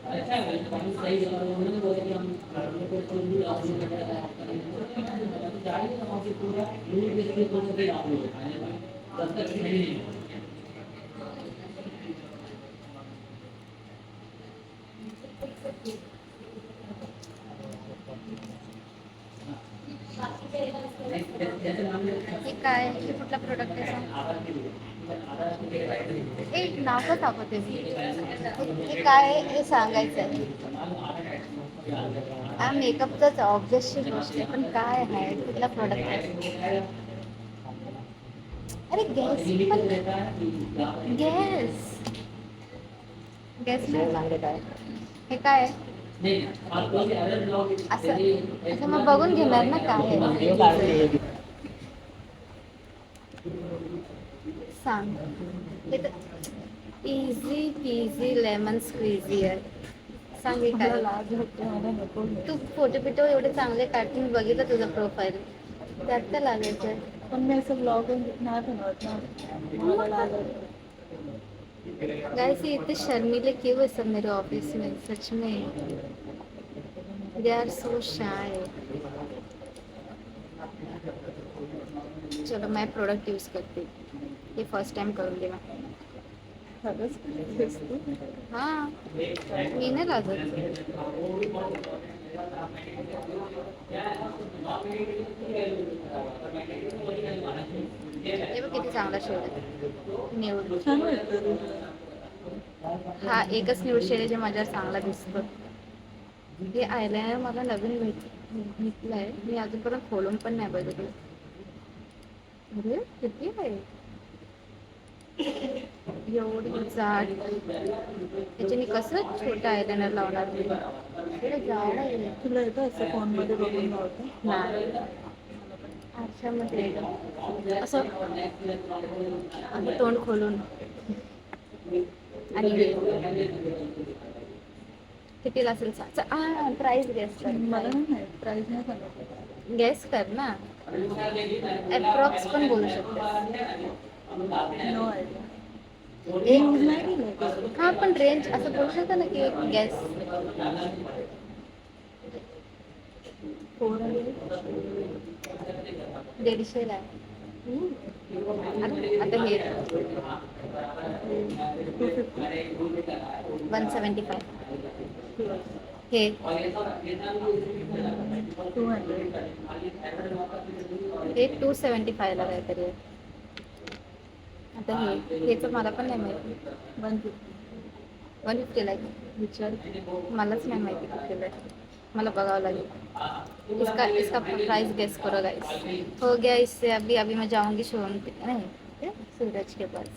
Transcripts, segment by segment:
अच्छा है सही उन्होंने बोला कि हम जाइए वहाँ से पूरा दूर के तो से आप लोग खाने तब तक नहीं हे काय हे कुठला प्रोडक्ट आहे सांग? एक नाव पण दाखवते मी. हे काय आहे हे सांगायचं आहे. हा मेकअपचाच ऑब्जेक्टची गोष्ट आहे पण काय आहे कुठला प्रोडक्ट आहे? अरे गॅस पण गॅस गॅस नाही काय हे काय आहे? असं असं मग बघून घेणार ना काय आहे सांग. हे तर इझी पीझी लेमन स्क्वीझी आहे. सांग हे काय. तू फोटो बिटो एवढे चांगले काढून बघितलं तुझं प्रोफाईल त्यात तर लागायचं आहे. पण मैं सब ब्लॉग नाही बनवत ना. गाइस ये इतने शर्मीले क्यों है सब मेरे ऑफिस में सच में दे आर सो शाय. चलो मैं प्रोडक्ट यूज़ करती ये फर्स्ट टाइम करूँगी मैं. हाँ मी नाही लागत. हे बघ किती चांगला शेड आहे. न्यूड छान वाटतं. हा एकच न्यूड शेड आहे जे माझ्यावर चांगला दिसतो. हे आयलाइनर मला नवीन घेतलं आहे मी अजूनपर्यंत खोलून पण नाही बघितलं. अरे किती आहे एवढी जाड त्याच्याने कसं छोटं आयलाइनर लावणार मी. एवढं जाड आहे. तुला येतं असं फोनमध्ये बघून लावतं? नाही आरशामध्ये असं असं तोंड खोलून आणि कितीला असेल प्राईस गेस कर. मला नाही माहित प्राईस नाही सांगत. गेस कर ना अप्रॉक्स पण बोलू शकते. No idea. एक यूज नाही केलं. हा पण रेंज असं बोलू शकता ना की गॅस 150ला आहे. आता हे 175 हे 275 ला काहीतरी आहे. आता हेच मला पण नाही माहिती. 150 ला विचार मलाच नाही माहिती कितीला आहे. मला बघावं लागेल. इसका प्राइस गेस करो गाइस. हो गया इससे अभी अभी मैं जाऊंगी शोरूम पे नहीं सूरज के पास.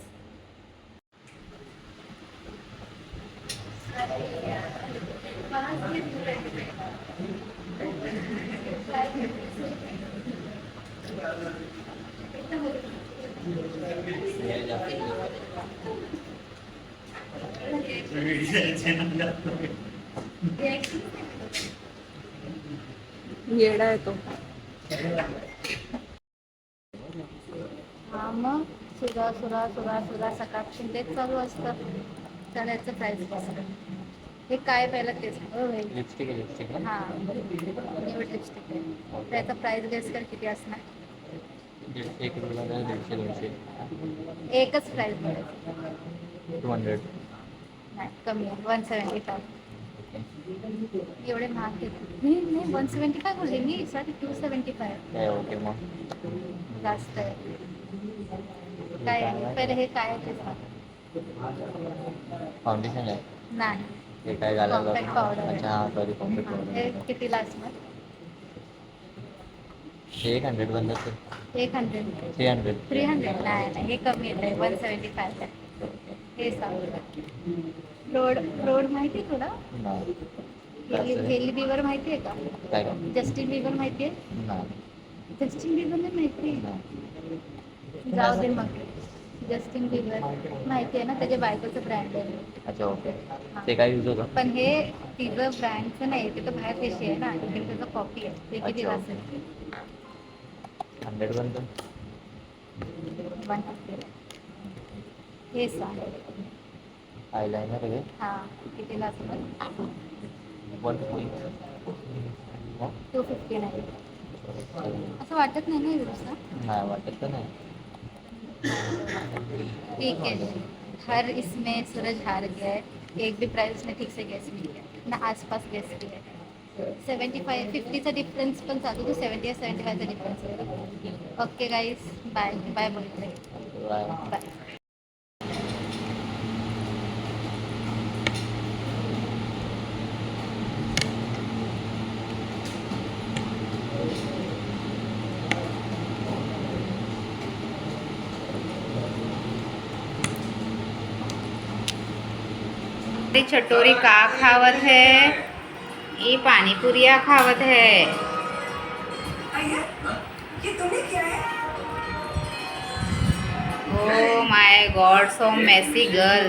येडा आहे तो. हा मग सुरा सकाळपासून तेच चालू असतं. तर याचं प्राईस कसं हे काय पहिलं तेच लिपस्टिक आहे लिपस्टिक हां न्यूड लिपस्टिक आहे. त्याचा प्राईस गेस कर किती असणार. 1 150 एकच प्राईस बघायचं 200 नाही कमी आहे 175. एवढे महाग घेत नाही 175 बोलले मी सॉरी 275 काय ओके मग जास्त आहे. काय आहे पहिले हे काय आहे ते सांग. फाउंडेशन आहे नाही हे काय घालायला कॉम्पॅक्ट पावडर अच्छा हां सॉरी कॉम्पॅक्ट हे पावडर कितीला असणार. 100 बंद असेल 100 300 300 नाही हे कमी येत आहे 175 हे सांग. रोड माहिती तुला नाही हेली बिवर माहिती आहे का? काय का? जस्टिन बिबर माहिती आहे? नाही जस्टिन बिबर नाही माहिती? नाही. जाऊ दे मग. जस्टिन बिबर माहिती आहे ना, त्याच्या बायकोचं ब्रँड आहे. अच्छा ओके. ते काय यूज होतं? पण हे तिचं ब्रँडचं नाही, ते तर बाहेर देशी आहे ना, इकडे त्याचं कॉपी आहे. ते किती अच्छा. असेल? 100 पर्यंत 150. हे सांग. आयलायनर आहे हां, कितीला असेल? 150. 259. असं वाटत नाही ना एवढंसं? नाही वाटत तर नाही. ठीक है, हर इसमें सूरज हार गया है, एक भी प्राइस उसने ठीक से गेस नहीं किया ना, आसपास गेस किया है. 75 50चा डिफरन्स पण चालू, तो 70 या 75चा डिफरन्स आहे. ओके गाईज, बाय बाय बोलते बाय. बाय. छटोरी का खावत है? ये पानी पुरिया खावत है. Oh my God, so messy girl.